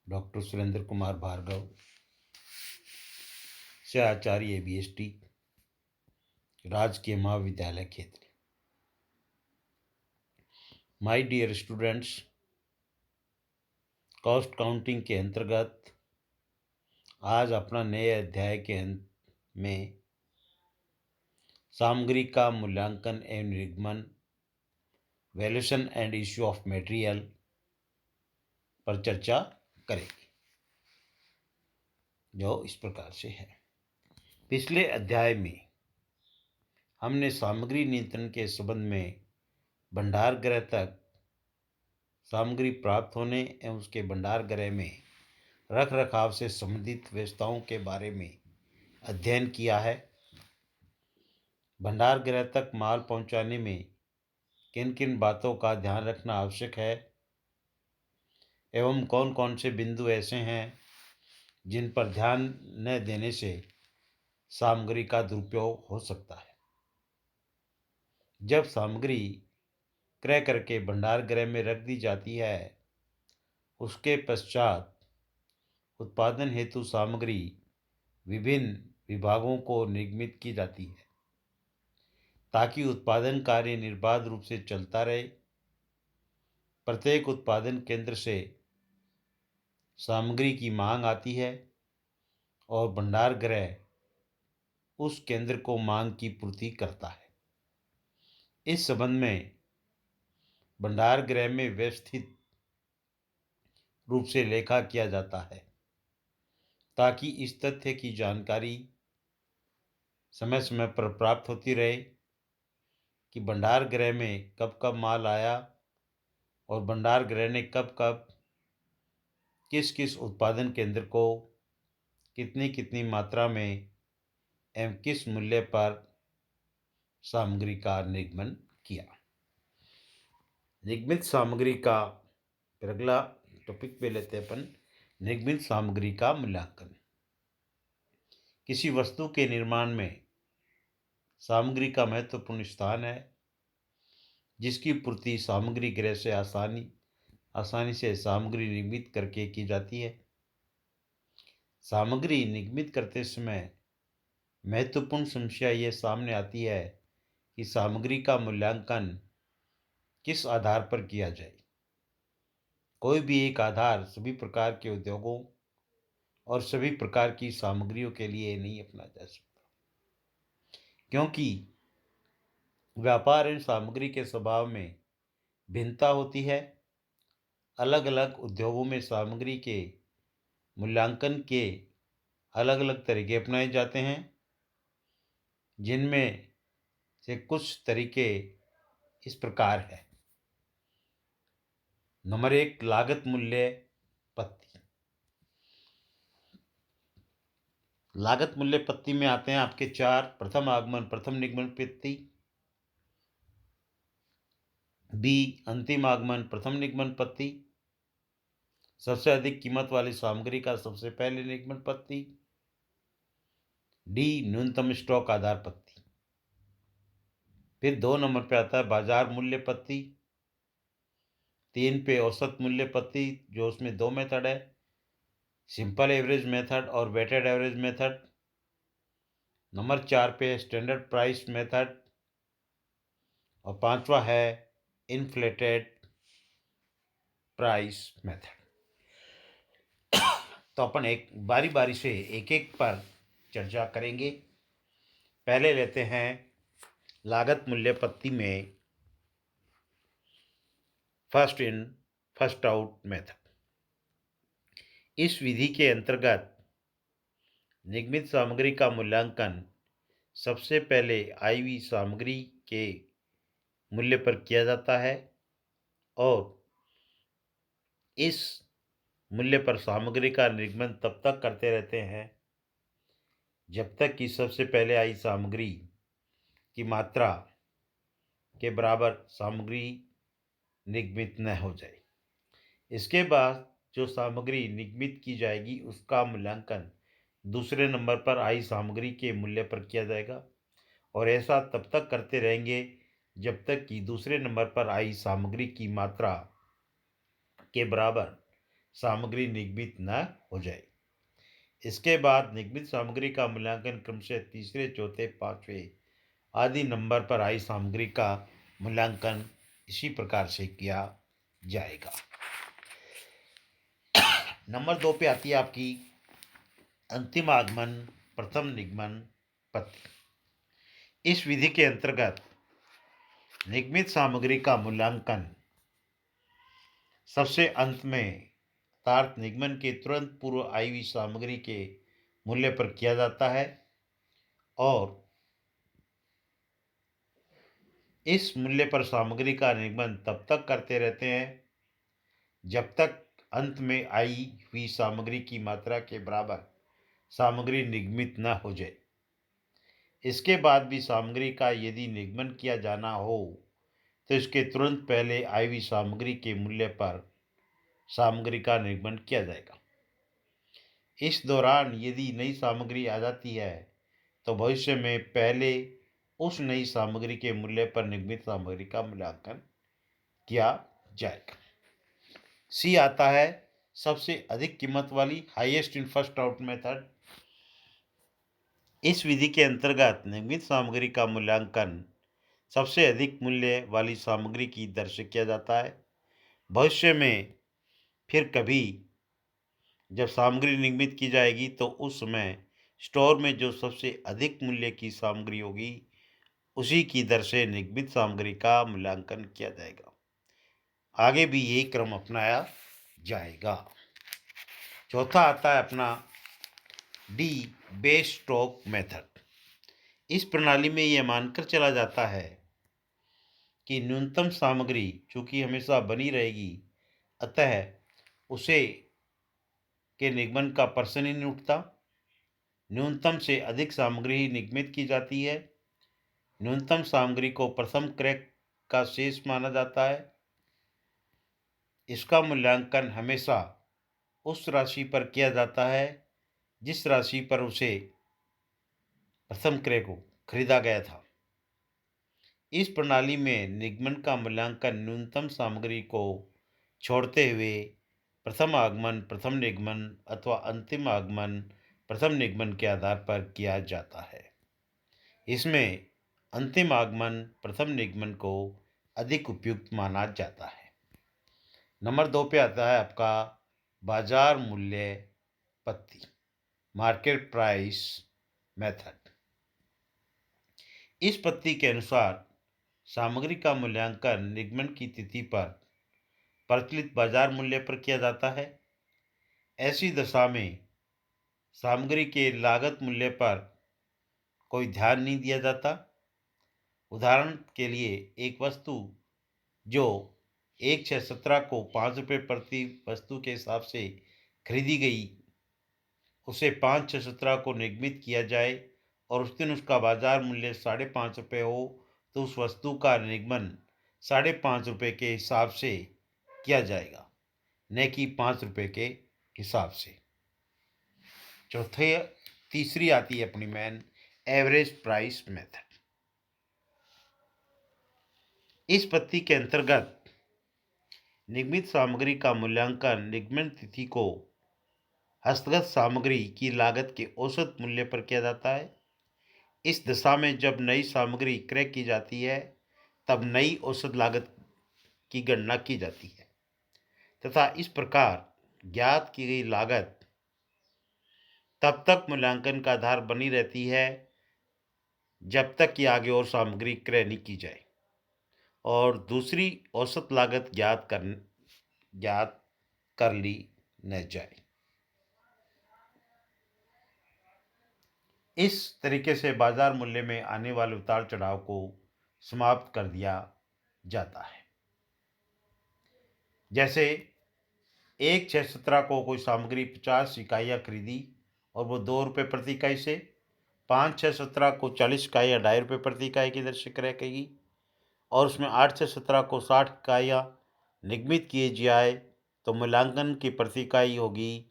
Doctor Surendra Kumar Bhargava से आचार्य ABST राजकीय महाविद्यालय क्षेत्र। My dear students, cost counting के अंतर्गत आज अपना नए अध्याय के अंत में सामग्री का मूल्यांकन एवं निगमन, valuation and issue of material पर चर्चा करेंगे, जो इस प्रकार से है। पिछले अध्याय में हमने सामग्री नियंत्रण के संबंध में भंडार गृह तक सामग्री प्राप्त होने एवं उसके भंडार गृह में रख रखाव से संबंधित व्यवस्थाओं के बारे में अध्ययन किया है। भंडार गृह तक माल पहुंचाने में किन किन बातों का ध्यान रखना आवश्यक है एवं कौन कौन से बिंदु ऐसे हैं जिन पर ध्यान न देने से सामग्री का दुरुपयोग हो सकता है। जब सामग्री क्रय करके भंडार गृह में रख दी जाती है, उसके पश्चात उत्पादन हेतु सामग्री विभिन्न विभागों को निर्गमित की जाती है ताकि उत्पादन कार्य निर्बाध रूप से चलता रहे। प्रत्येक उत्पादन केंद्र से सामग्री की मांग आती है और भंडार गृह उस केंद्र को मांग की पूर्ति करता है। इस संबंध में भंडार गृह में व्यवस्थित रूप से लेखा किया जाता है ताकि इस तथ्य की जानकारी समय समय पर प्राप्त होती रहे कि भंडार गृह में कब कब माल आया और भंडार गृह ने कब कब किस किस उत्पादन केंद्र को कितनी कितनी मात्रा में एवं किस मूल्य पर सामग्री का निर्गमन किया। निर्गमित सामग्री का फिर अगला टॉपिक पे लेते हैं अपन, निर्गमित सामग्री का मूल्यांकन। किसी वस्तु के निर्माण में सामग्री का महत्वपूर्ण स्थान है, जिसकी पूर्ति सामग्री गृह से आसानी से सामग्री निर्मित करके की जाती है। सामग्री निर्मित करते समय महत्वपूर्ण समस्या ये सामने आती है कि सामग्री का मूल्यांकन किस आधार पर किया जाए। कोई भी एक आधार सभी प्रकार के उद्योगों और सभी प्रकार की सामग्रियों के लिए नहीं अपना जा सकता, क्योंकि व्यापार एवं सामग्री के स्वभाव में भिन्नता होती है। अलग अलग उद्योगों में सामग्री के मूल्यांकन के अलग अलग तरीके अपनाए जाते हैं, जिनमें से कुछ तरीके इस प्रकार है। नंबर 1, लागत मूल्य पत्ती। लागत मूल्य पत्ती में आते हैं आपके 4: प्रथम आगमन प्रथम निगमन पत्ती, बी अंतिम आगमन प्रथम निगमन पत्ती, सबसे अधिक कीमत वाली सामग्री का सबसे पहले निगमन पत्ती, डी न्यूनतम स्टॉक आधार पत्ती। फिर 2 नंबर पे आता है बाजार मूल्य पत्ती, 3 पे औसत मूल्य पत्ती, जो उसमें 2 मेथड है, सिंपल एवरेज मेथड और वेटेड एवरेज मेथड। नंबर 4 पे स्टैंडर्ड प्राइस मेथड और 5वां है इन्फ्लेटेड प्राइस मेथड। तो अपन एक बारी बारी से एक एक पर चर्चा करेंगे। पहले लेते हैं लागत मूल्य पत्ती में first in first out method. इस विधि के अंतर्गत निगमित सामग्री का मूल्यांकन सबसे पहले आई हुई सामग्री के मूल्य पर किया जाता है और इस मूल्य पर सामग्री का निर्गमन तब तक करते रहते हैं जब तक कि सबसे पहले आई सामग्री की मात्रा के बराबर सामग्री निगमित न हो जाए। इसके बाद जो सामग्री निगमित की जाएगी उसका मूल्यांकन दूसरे नंबर पर आई सामग्री के मूल्य पर किया जाएगा और ऐसा तब तक करते रहेंगे जब तक कि दूसरे नंबर पर आई सामग्री की मात्रा के बराबर सामग्री निगमित न हो जाए। इसके बाद निगमित सामग्री का मूल्यांकन क्रमशः तीसरे, चौथे, पांचवें आदि नंबर पर आई सामग्री का मूल्यांकन इसी प्रकार से किया जाएगा। नंबर 2 पे आती है आपकी अंतिम आगमन, प्रथम निगमन पद्धति। इस विधि के अंतर्गत निगमित सामग्री का मूल्यांकन सबसे अंत में अर्थात निगमन के तुरंत पूर्व आई हुई सामग्री के मूल्य पर किया जाता है और इस मूल्य पर सामग्री का निगमन तब तक करते रहते हैं जब तक अंत में आई हुई सामग्री की मात्रा के बराबर सामग्री निगमित न हो जाए। इसके बाद भी सामग्री का यदि निगमन किया जाना हो तो इसके तुरंत पहले आई हुई सामग्री के मूल्य पर सामग्री का निगमन किया जाएगा। इस दौरान यदि नई सामग्री आ जाती है तो भविष्य में पहले उस नई सामग्री के मूल्य पर निगमित सामग्री का मूल्यांकन किया जाएगा। सी आता है सबसे अधिक कीमत वाली, highest in first out method. इस विधि के अंतर्गत निगमित सामग्री का मूल्यांकन सबसे अधिक मूल्य वाली सामग्री की दर से किया जाता है। भविष्य में फिर कभी जब सामग्री निगमित की जाएगी तो उस समय स्टोर में जो सबसे अधिक मूल्य की सामग्री होगी उसी की दर से निगमित सामग्री का मूल्यांकन किया जाएगा। आगे भी यही क्रम अपनाया जाएगा। चौथा आता है अपना डी, बेस स्टॉक मेथड। इस प्रणाली में यह मानकर चला जाता है कि न्यूनतम सामग्री चूंकि हमेशा बनी रहेगी, अतः उसे के निगमन का प्रश्न ही नहीं उठता। न्यूनतम से अधिक सामग्री ही निगमित की जाती है। न्यूनतम सामग्री को प्रथम क्रैक का शेष माना जाता है। इसका मूल्यांकन हमेशा उस राशि पर किया जाता है जिस राशि पर उसे प्रथम क्रय को खरीदा गया था। इस प्रणाली में निगमन का मूल्यांकन न्यूनतम सामग्री को छोड़ते हुए प्रथम आगमन, प्रथम निगमन अथवा अंतिम आगमन, प्रथम निगमन के आधार पर किया जाता है। इसमें अंतिम आगमन प्रथम निगमन को अधिक उपयुक्त माना जाता है। नंबर 2 पे आता है आपका बाजार मूल्य पत्ती, मार्केट प्राइस मेथड। इस पत्ती के अनुसार सामग्री का मूल्यांकन निगमन की तिथि पर प्रचलित बाजार मूल्य पर किया जाता है। ऐसी दशा में सामग्री के लागत मूल्य पर कोई ध्यान नहीं दिया जाता। उदाहरण के लिए एक वस्तु जो 1/6/17 को 5 रुपये प्रति वस्तु के हिसाब से खरीदी गई, उसे 5/6/17 को निगमित किया जाए और उस दिन उसका बाजार मूल्य 5.5 रुपये हो तो उस वस्तु का निगमन 5.5 रुपये के हिसाब से किया जाएगा, न कि 5 रुपये के हिसाब से। तीसरी आती है अपनी मैन एवरेज प्राइस मेथड। इस पद्धति के अंतर्गत निगमित सामग्री का मूल्यांकन निगमन तिथि को हस्तगत सामग्री की लागत के औसत मूल्य पर किया जाता है। इस दशा में जब नई सामग्री क्रय की जाती है तब नई औसत लागत की गणना की जाती है तथा इस प्रकार ज्ञात की गई लागत तब तक मूल्यांकन का आधार बनी रहती है जब तक कि आगे और सामग्री क्रय नहीं की जाए और दूसरी औसत लागत ज्ञात कर ली न जाए। इस तरीके से बाजार मूल्य में आने वाले उतार चढ़ाव को समाप्त कर दिया जाता है। जैसे 1/6/17 को कोई सामग्री 50 इकाइयाँ खरीदी और वो 2 रुपये प्रति इकाई से, 5/6/17 को 40 इकाइयाँ 2.5 रुपये प्रति इकाई की दर से क्रय करेगी और उसमें 8/6/17 को 60 इकाइयाँ निगमित किए जाए तो मूल्यांकन की प्रति इकाई होगी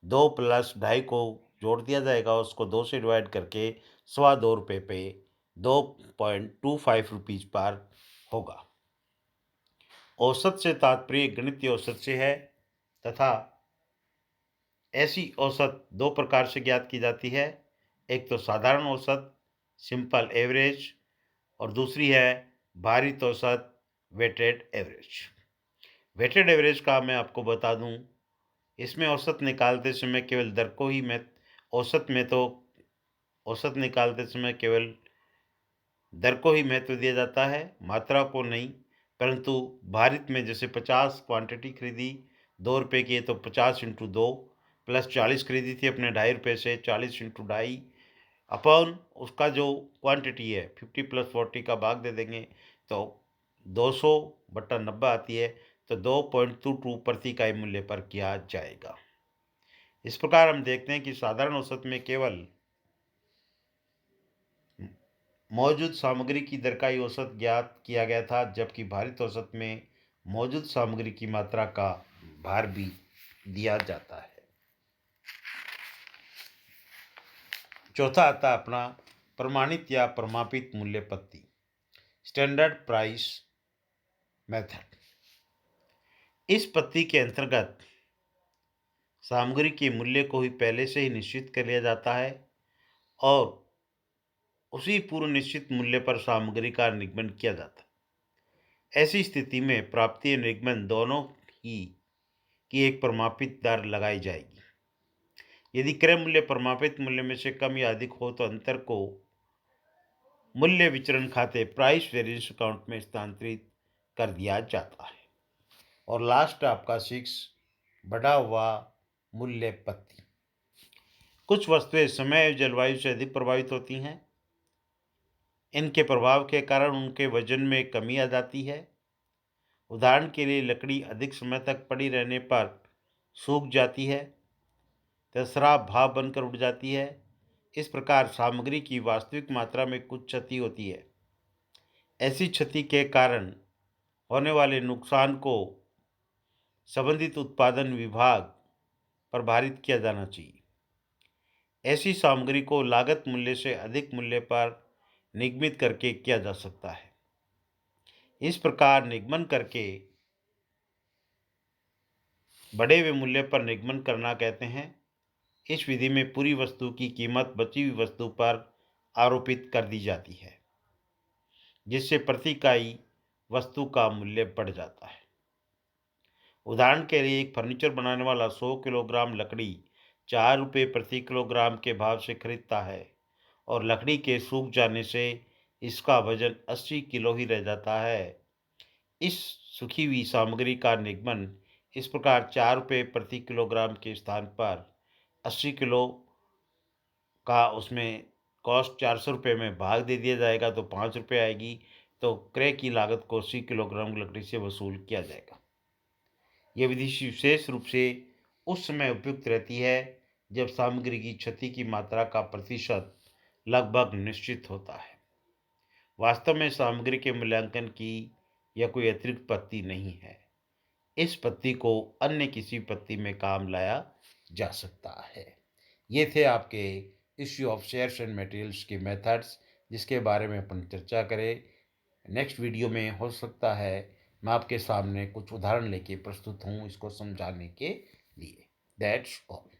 2 + 2.5 को जोड़ दिया जाएगा, उसको 2 से डिवाइड करके 2.25 रुपये पे 2.25 रुपीज़ पर होगा। औसत से तात्पर्य गणितीय औसत से है तथा ऐसी औसत दो प्रकार से ज्ञात की जाती है, एक तो साधारण औसत सिंपल एवरेज और दूसरी है भारित औसत वेटेड एवरेज। वेटेड एवरेज का मैं आपको बता दूं, इसमें औसत निकालते समय केवल दर को ही मैं औसत में तो औसत निकालते समय केवल दर को ही महत्व दिया जाता है, मात्रा को नहीं। परंतु भारित में जैसे 50 क्वांटिटी खरीदी, ₹2 की है तो 50 इंटू 2 प्लस 40 खरीदी थी अपने ₹2.5 से 40 इंटू ढाई अपॉन उसका जो क्वांटिटी है 50 प्लस 40 का भाग दे देंगे तो 200/90 आती है, तो 2.22 प्रति इकाई मूल्य पर किया जाएगा। इस प्रकार हम देखते हैं कि साधारण औसत में केवल मौजूद सामग्री की दर का ही औसत ज्ञात किया गया था, जबकि भारित औसत में मौजूद सामग्री की मात्रा का भार भी दिया जाता है। चौथा आता है अपना प्रमाणित या प्रमापित मूल्य पत्ती, स्टैंडर्ड प्राइस मेथड। इस पत्ती के अंतर्गत सामग्री के मूल्य को ही पहले से ही निश्चित कर लिया जाता है और उसी पूर्व निश्चित मूल्य पर सामग्री का निगमन किया जाता है। ऐसी स्थिति में प्राप्ति और निगमन दोनों ही की एक प्रमापित दर लगाई जाएगी। यदि क्रय मूल्य प्रमापित मूल्य में से कम या अधिक हो तो अंतर को मूल्य विचरण खाते प्राइस वेरिएंस अकाउंट में स्थानांतरित कर दिया जाता है। और लास्ट आपका 6 बढ़ा हुआ मूल्य पत्ती। कुछ वस्तुएं समय और जलवायु से अधिक प्रभावित होती हैं। इनके प्रभाव के कारण उनके वजन में कमी आ जाती है। उदाहरण के लिए लकड़ी अधिक समय तक पड़ी रहने पर सूख जाती है, तसरा भाप बनकर उड़ जाती है। इस प्रकार सामग्री की वास्तविक मात्रा में कुछ क्षति होती है। ऐसी क्षति के कारण होने वाले नुकसान को संबंधित उत्पादन विभाग पर भारित किया जाना चाहिए। ऐसी सामग्री को लागत मूल्य से अधिक मूल्य पर निगमित करके किया जा सकता है। इस प्रकार निगमन करके बढ़े हुए मूल्य पर निगमन करना कहते हैं। इस विधि में पूरी वस्तु की कीमत बची हुई वस्तु पर आरोपित कर दी जाती है, जिससे प्रति इकाई वस्तु का मूल्य बढ़ जाता है। उदाहरण के लिए एक फर्नीचर बनाने वाला 100 किलोग्राम लकड़ी ₹4 प्रति किलोग्राम के भाव से खरीदता है और लकड़ी के सूख जाने से इसका वजन 80 किलो ही रह जाता है। इस सूखी हुई सामग्री का निगमन इस प्रकार ₹4 प्रति किलोग्राम के स्थान पर 80 किलो का उसमें कॉस्ट ₹400 में भाग दे दिया जाएगा तो ₹5 आएगी, तो क्रय की लागत को 80 किलोग्राम लकड़ी से वसूल किया जाएगा। यह विधि विशेष रूप से उस समय उपयुक्त रहती है जब सामग्री की क्षति की मात्रा का प्रतिशत लगभग निश्चित होता है। वास्तव में सामग्री के मूल्यांकन की यह कोई अतिरिक्त पत्ती नहीं है। इस पत्ती को अन्य किसी पत्ती में काम लाया जा सकता है। ये थे आपके issue of shares and materials के मेथड्स, जिसके बारे में अपन चर्चा करें। नेक्स्ट वीडियो में हो सकता है मैं आपके सामने कुछ उदाहरण लेके प्रस्तुत हूँ इसको समझाने के लिए। That's all.